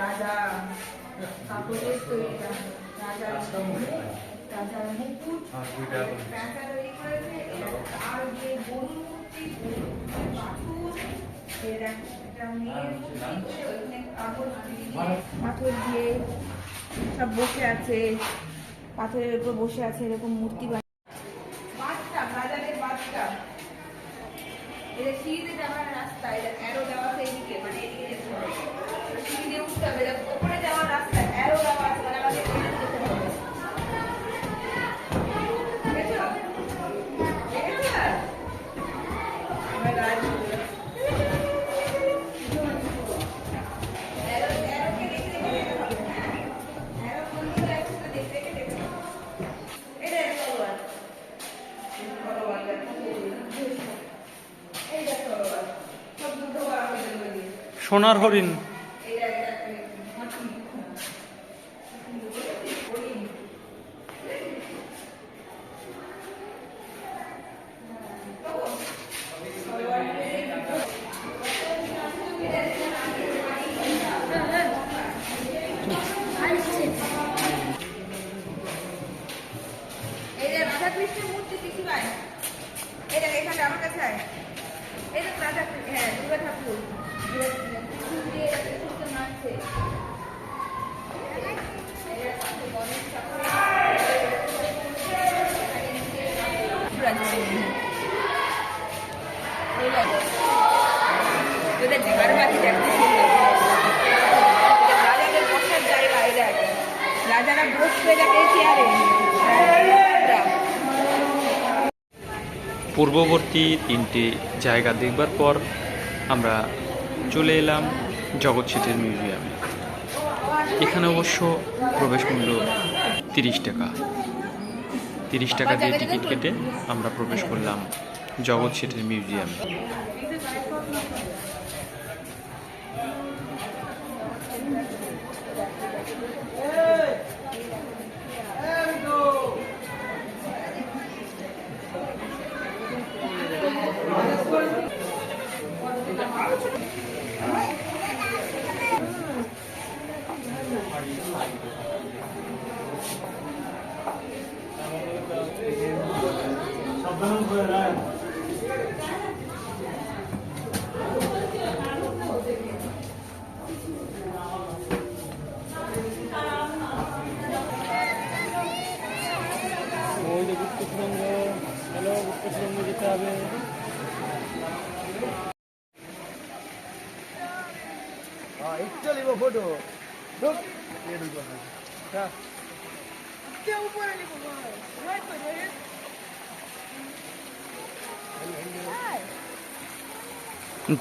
রাজা কাপড়ের তৈরি রাজা রাজা মুকুট প্যাঁচা তৈরি করেছে। আর যে গরুর মূর্তি, একটা মেয়ের মূর্তি, ওখানে কাগজ পাথর দিয়ে সব বসে আছে, পাথরের উপর বসে আছে এরকম মূর্তি। বাচ্চা বাজারের বাচ্চা, এটা সিঁড়িতে যাওয়ার রাস্তা, এটা অ্যারো দেওয়া আছে এদিকে, মানে এদিকে যেতে হবে, সিঁড়ি দিয়ে উঠতে হবে, ওপরে যাওয়ার রাস্তা অ্যারো দেওয়া আছে, মানে আমাদের এদিকে যেতে হবে। দেখেছো? দেখেছো? আমার গায়ে অ্যারোকে দেখে দেখে যেতে হবে। অ্যারো কোন দিকে যাচ্ছে তো দেখে দেখে যেতে হবে। এটা তলোয়ার, তলোয়ার এই দেখো তলোয়ার, সব দুটো বার হয়ে গেল। সোনার হরিণ। রাধা কৃষ্ণের মূর্তি দেখি ভাই, এটা এখানে আমার কাছে, এই তো রাধা, হ্যাঁ দুর্গা ঠাকুর, বসবে যাকে চেয়ারে পূর্ববর্তী 3টে জায়গা দেখবার পর আমরা চলে এলাম জগৎ শেঠের মিউজিয়ামে। এখানে অবশ্য প্রবেশ মূল্য 30 টাকা। 30 টাকা দিয়ে টিকিট কেটে আমরা প্রবেশ করলাম জগৎ শেঠের মিউজিয়ামে।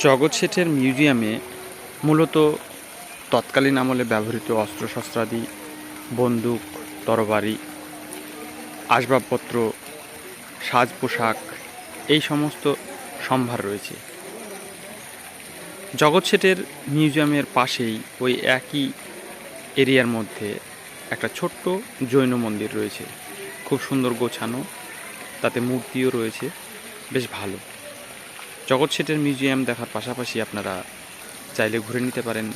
জগৎ শেঠের মিউজিয়ামে মূলত তৎকালীন আমলে ব্যবহৃত অস্ত্রশস্ত্রাদি, বন্দুক, তরবারি, আসবাবপত্র, সাজ পোশাক এই সমস্ত সম্ভার রয়েছে। জগৎ শেঠের মিউজিয়ামের পাশেই ওই একই এরিয়ার মধ্যে একটা ছোট্ট জৈন মন্দির রয়েছে, খুব সুন্দর গোছানো, তাতে মূর্তিও রয়েছে, বেশ ভালো। জগৎ শেঠের মিউজিয়াম দেখার পাশাপাশি আপনারা চাইলে ঘুরে নিতে পারেন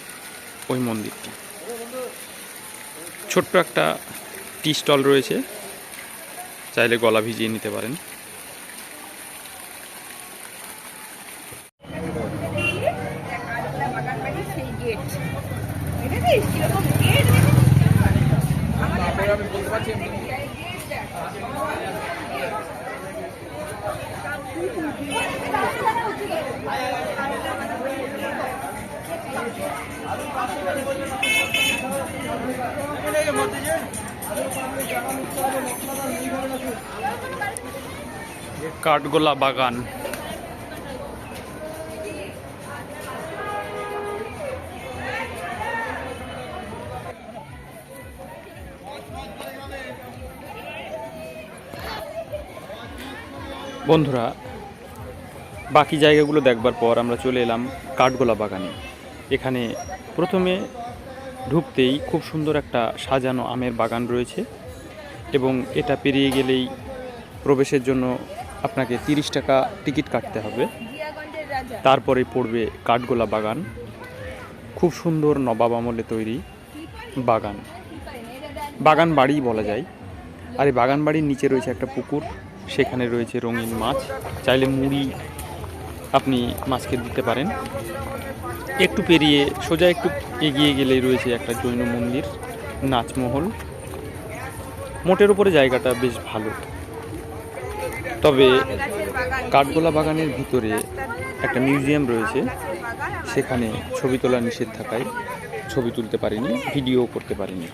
ওই মন্দিরটি। ছোট্ট একটা টি স্টল রয়েছে, চাইলে গলা ভিজিয়ে নিতে পারেন। সেই গেট দেখেছিস কিরকম গেট আমি বলতে পারছি কাঠগোলা বাগান। বন্ধুরা, বাকি জায়গাগুলো দেখবার পর আমরা চলে এলাম কাঠগোলা বাগানে। এখানে প্রথমে ঢুকতেই খুব সুন্দর একটা সাজানো আমের বাগান রয়েছে এবং এটা পেরিয়ে গেলেই প্রবেশের জন্য আপনাকে 30 টাকা টিকিট কাটতে হবে। তারপরে পড়বে কাঠগোলা বাগান। খুব সুন্দর নবাব আমলে তৈরি বাগান, বাগান বাড়ি বলা যায়। আর এই বাগান বাড়ির নিচে রয়েছে একটা পুকুর, সেখানে রয়েছে রঙিন মাছ, চাইলে মুড়ি আপনি মাছকে দিতে পারেন। একটু পেরিয়ে সোজা একটু এগিয়ে গেলেই রয়েছে একটা জৈন মন্দির, নাচমহল। মোটের উপরে জায়গাটা বেশ ভালো। তবে কাঠগোলা বাগানের ভিতরে একটা মিউজিয়াম রয়েছে, সেখানে ছবি তোলা নিষেধ থাকায় ছবি তুলতে পারিনি, ভিডিও করতে পারিনি।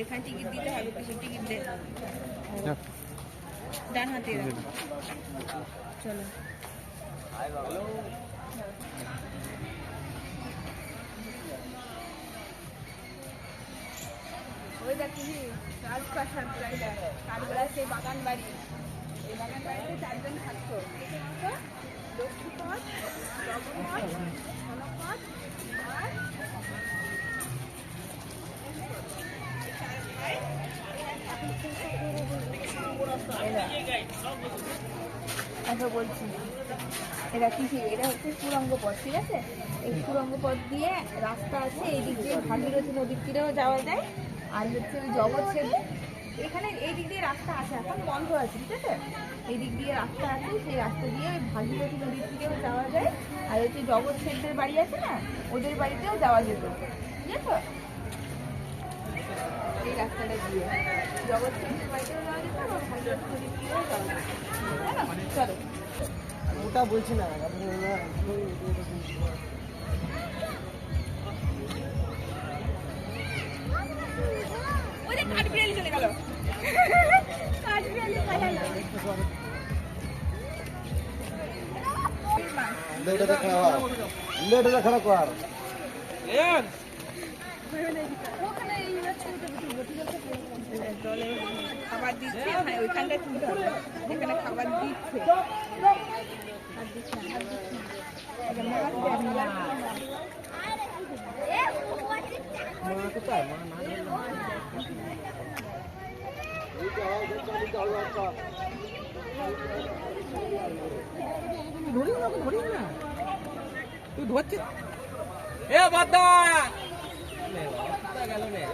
এখানে টিকিট দিতে হবে, কিছু টিকিট দে, ডান হাতে চলো। ওই দেখি রাজপ্রাসাদ, কাঠগোলা সেই বাগান বাড়ি, এই বাগান বাড়িতে 4 জন থাকতো। লক্ষ্মীপদ, জগন্নাথ, ধনপদ আর বলছি এটা কি, এটা হচ্ছে সুরঙ্গ পথ, ঠিক আছে? এই সুরঙ্গ পথ দিয়ে রাস্তা আছে, এই দিক দিয়ে ভাগীরথী নদীর তীরেও যাওয়া যায়। আর হচ্ছে ওই জগৎ শেঠ এখানে এই দিক দিয়ে রাস্তা আছে, এখন বন্ধ আছে, ঠিক আছে? এই দিক দিয়ে রাস্তা আছে, সেই রাস্তা দিয়ে ভাগীরথী নদীর দিকেও যাওয়া যায়। আর হচ্ছে জগৎ শেঠদের বাড়ি আছে না, ওদের বাড়িতেও যাওয়া যেত, ঠিক আছে? এই রাস্তাটা দিয়ে জগৎ শেঠদের বাড়িতেও যাওয়া যেত, আর ভাগীরথী নদীর দিকেও যাওয়া যেত। চলো ওটা বলছি না, ওই যে কাঠবিড়ালি চলে গেল, কাঠবিড়ালি পালালো। খাবার দিচ্ছে, হ্যাঁ ওইখানটায় তুলতে হবে, যেখানে খাবার দিচ্ছে। আর দিচ্ছে না, তুই ধরছিস এ বাদা গেল নে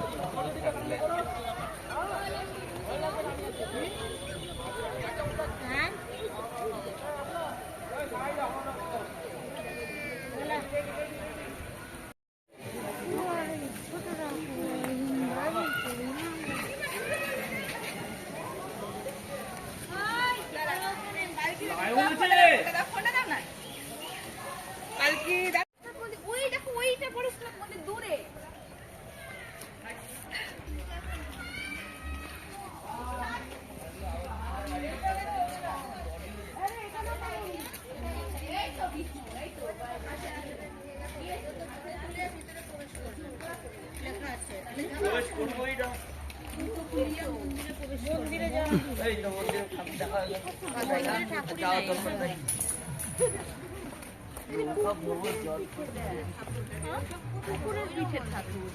পুকুরের পিঠের ঠাকুর।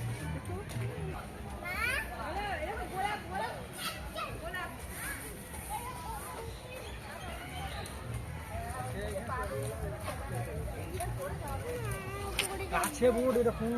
কাছে বোর্ড এরকম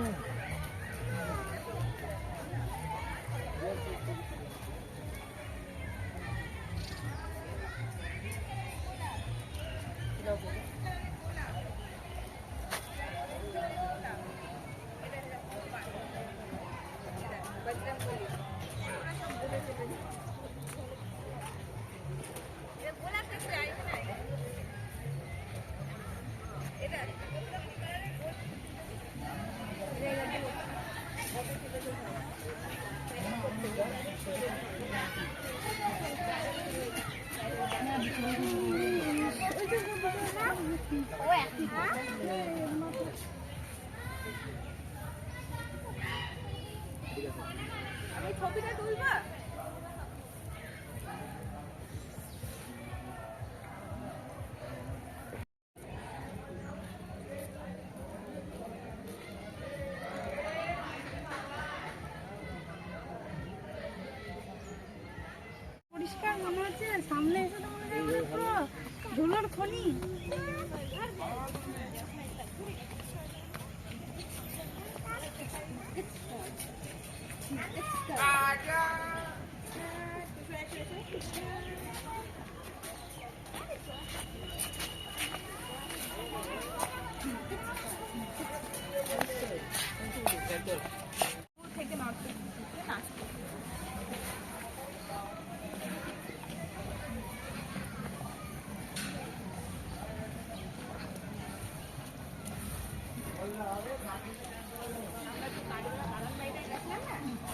ছবিটা তুলবা? পরিষ্কার মনে হচ্ছে, সামনে এসে তো মনে হয় পুরো ধুলোর খনি। থেকে নাচতে নাচতে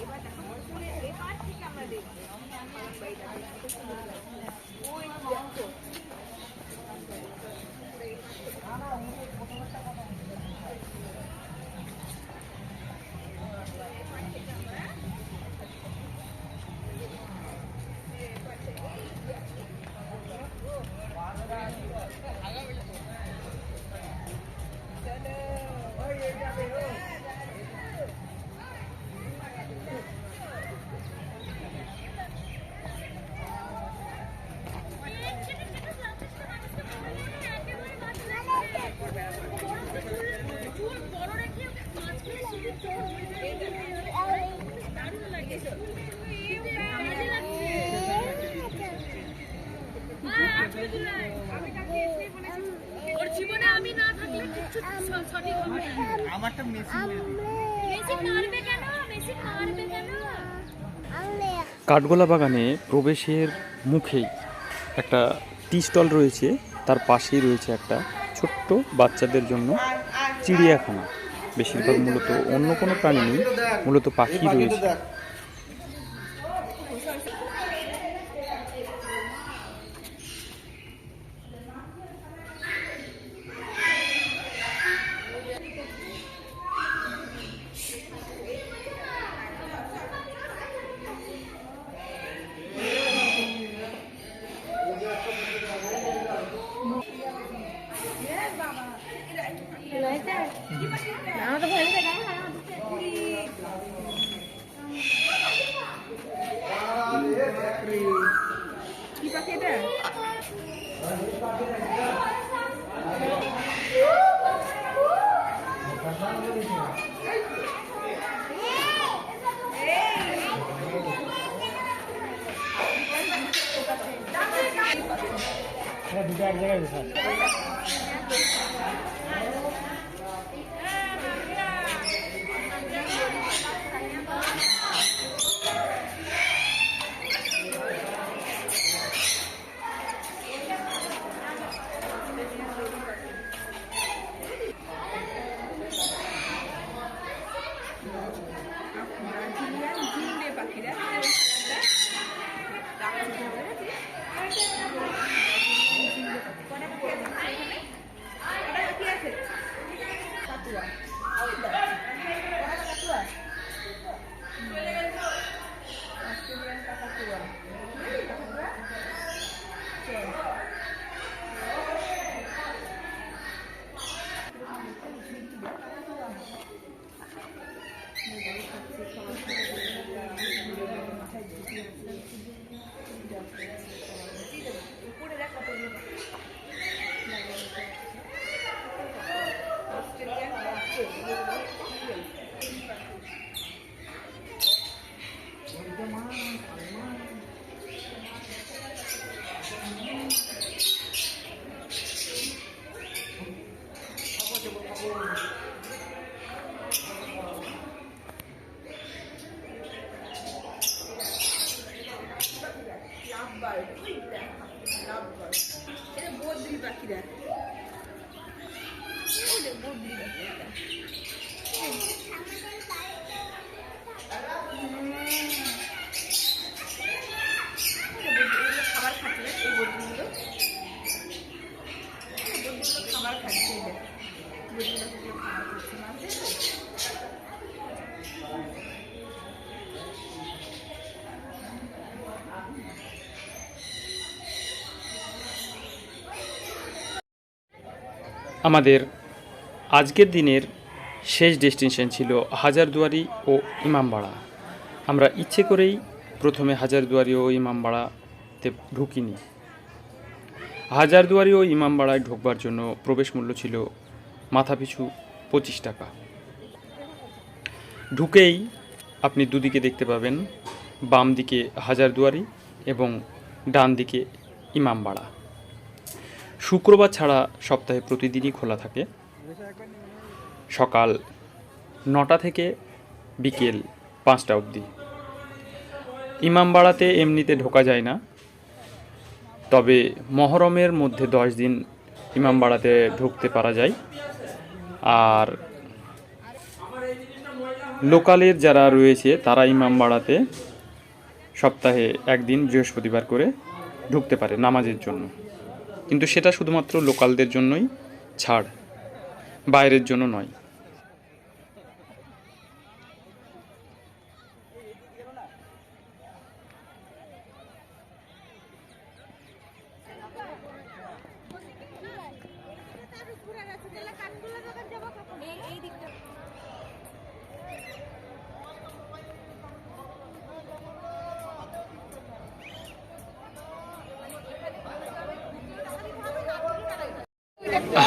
এবার দেখো এবার থেকে আমরা দেখবো ওই দেখো আমি কাকে এসেই বলেছি ওর জীবনে আমি না থাকলে কিচ্ছু সঠিক হবে না। আমারটা মেশিন মেশিন মারবে কেন? মেশিন মারবে কেন? কাঠগোলা বাগানে প্রবেশের মুখেই একটা টি স্টল রয়েছে, তার পাশেই রয়েছে একটা ছোট্ট বাচ্চাদের জন্য চিড়িয়াখানা। বেশিরভাগ মূলত অন্য কোনো প্রাণী নেই, মূলত পাখি রয়েছে। কি পাখি এটা? জিম্বে পাখিরা এটা বদ্রি পাখিরা, বদ্রি পাখিরা খাবার খাচ্ছে। এই বদ্রিগুলো খাবার খাচ্ছে, বদ্রি পাখিগুলো খাবার খাচ্ছে মাঝে। আমাদের আজকের দিনের শেষ ডেস্টিনেশন ছিল হাজারদুয়ারি ও ইমামবাড়া। আমরা ইচ্ছে করেই প্রথমে হাজারদুয়ারি ও ইমামবাড়াতে ঢুকিনি। হাজারদুয়ারি ও ইমামবাড়ায় ঢোকবার জন্য প্রবেশ মূল্য ছিল মাথাপিছু 25 টাকা। ঢুকেই আপনি দুদিকে দেখতে পাবেন, বাম দিকে হাজারদুয়ারি এবং ডান দিকে ইমামবাড়া। শুক্রবার ছাড়া সপ্তাহে প্রতিদিনই খোলা থাকে, সকাল 9টা থেকে বিকেল 5টা অবধি। ইমামবাড়াতে এমনিতে ঢোকা যায় না, তবে মহরমের মধ্যে 10 দিন ইমামবাড়াতে ঢুকতে পারা যায়। আর লোকালের যারা রয়েছে তারা ইমামবাড়াতে সপ্তাহে একদিন বৃহস্পতিবার করে ঢুকতে পারে নামাজের জন্য, কিন্তু সেটা শুধুমাত্র লোকালদের জন্যই ছাড়, বাইরের জন্য নয়।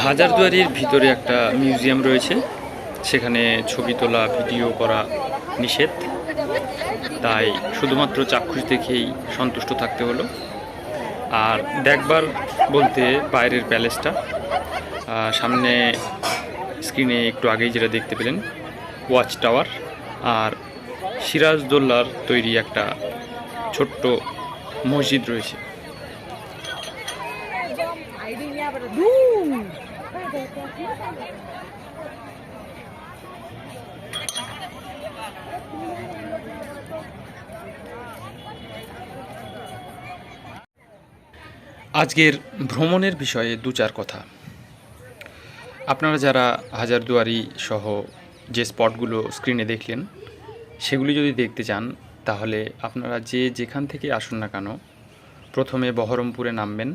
হাজারদুয়ারির ভিতরে একটা মিউজিয়াম রয়েছে, সেখানে ছবি তোলা, ভিডিও করা নিষেধ, তাই শুধুমাত্র চাক্ষুষ দেখেই সন্তুষ্ট থাকতে হলো। আর দেখবার বলতে বাইরের প্যালেসটা, সামনে স্ক্রিনে একটু আগেই যেটা দেখতে পেলেন ওয়াচ টাওয়ার, আর সিরাজদৌল্লার তৈরি একটা ছোট্ট মসজিদ রয়েছে। আজকের ভ্রমণের বিষয়ে দু চার কথা। আপনারা যারা হাজারদুয়ারি সহ যে স্পটগুলো স্ক্রিনে দেখলেন সেগুলি যদি দেখতে চান তাহলে আপনারা যেখান থেকে আসুন না কেন প্রথমে বহরমপুরে নামবেন,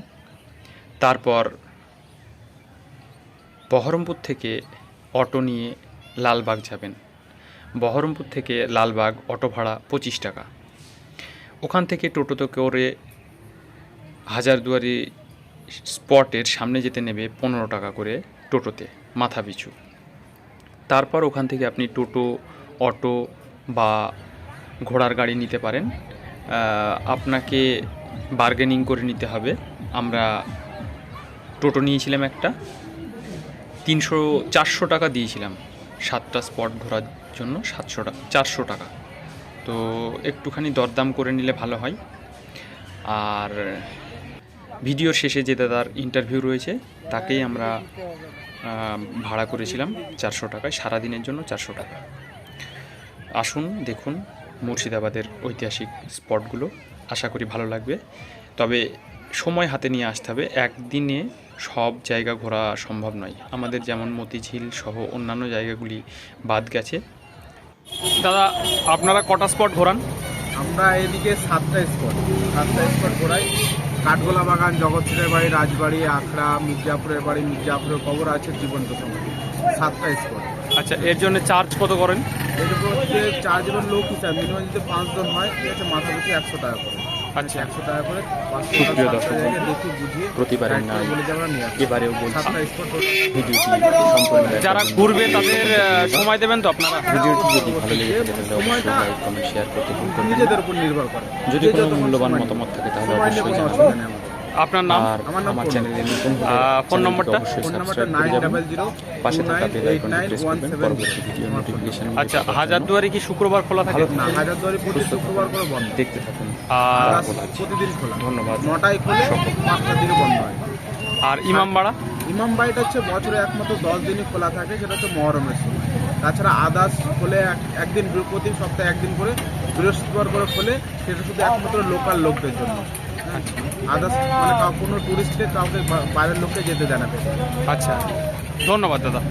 তারপর বহরমপুর থেকে অটো নিয়ে লালবাগ যাবেন। বহরমপুর থেকে লালবাগ অটো ভাড়া 25 টাকা। ওখান থেকে টোটোতে করে হাজারদুয়ারি স্পটের সামনে যেতে নেবে 15 টাকা করে টোটোতে মাথা পিছু। তারপর ওখান থেকে আপনি টোটো, অটো বা ঘোড়ার গাড়ি নিতে পারেন। আপনাকে বার্গেনিং করে নিতে হবে। আমরা টোটো নিয়েছিলাম একটা, 400 টাকা দিয়েছিলাম 7টা স্পট ঘোরার জন্য, 400 টাকা। তো একটুখানি দরদাম করে নিলে ভালো হয়। আর ভিডিওর শেষে যে দাদার ইন্টারভিউ রয়েছে তাকেই আমরা ভাড়া করেছিলাম 400 টাকায়, সারাদিনের জন্য 400 টাকা। আসুন দেখুন মুর্শিদাবাদের ঐতিহাসিক স্পটগুলো, আশা করি ভালো লাগবে। তবে সময় হাতে নিয়ে আসতে হবে, একদিনে সব জায়গা ঘোরা সম্ভব নয়। আমাদের যেমন মতিঝিল সহ অন্যান্য জায়গাগুলি বাদ গেছে। দাদা আপনারা কটা স্পট ঘোরান? আমরা এদিকে 7টা স্পট ঘোরাই। কাঠগোলা বাগান, জগৎসিংহের বাড়ি, রাজবাড়ি, আখড়া, মির্জাপুরের বাড়ি, মির্জাপুরের কবর আছে, জীবন্ত সমাধি, 7টা স্পট। আচ্ছা, এর জন্য চার্জ কত করেন? এর উপর হচ্ছে 4 জনের লোক হিসাব, মিনিমাম যদি 5 জন হয় ঠিক আছে, মাথা পিছু 100 টাকা করে। আচ্ছা, 100 টাকা করে সুপ্রিয় দর্শক দেখে বুঝিয়ে প্রতিবারের না বলে যে আমরা নিয়ে আসি। এবারেও বলছি 7টা স্পট ভিডিওটি সম্পূর্ণ যারা ঘুরবে তাদের সময় দেবেন তো আপনারা? ভিডিওটি যদি ভালো লেগে থাকে তাহলে অবশ্যই লাইক, কমেন্ট, শেয়ার করতে ভুলবেন না। নিজেদের উপর নির্ভর করে। যদি কোনো মূল্যবান মতামত থাকে তাহলে অবশ্যই জানাবেন। আপনার নাম? আমার চ্যানেলে নতুন হলে ফোন নম্বরটা? ফোন নাম্বারটা 900 পাশে থাকা বেল আইকনটি প্রেস করবেন পরবর্তী ভিডিও নোটিফিকেশন। আচ্ছা, হাজারদুয়ারি কি শুক্রবার খোলা থাকে? না, হাজারদুয়ারি প্রতি শুক্রবার করে বন্ধ। দেখতে থাকুন। আর প্রতিদিন খোলা। ধন্যবাদ। 9টায় খুলে 5টার দিকে বন্ধ হয়। আর ইমামবাড়া? ইমামবাড়িটা হচ্ছে বছরে একমাত্র 10 দিনই খোলা থাকে, সেটা হচ্ছে মহরমের সময়। তাছাড়া আদার্স খোলে একদিন, প্রতি সপ্তাহে একদিন করে, বৃহস্পতিবার করে খোলে, সেটা শুধু একমাত্র লোকাল লোকদের জন্য। আদার্স মানে কোনো টুরিস্টকে, কাউকে বাইরের লোককে যেতে দেয় না। আচ্ছা, ধন্যবাদ দাদা।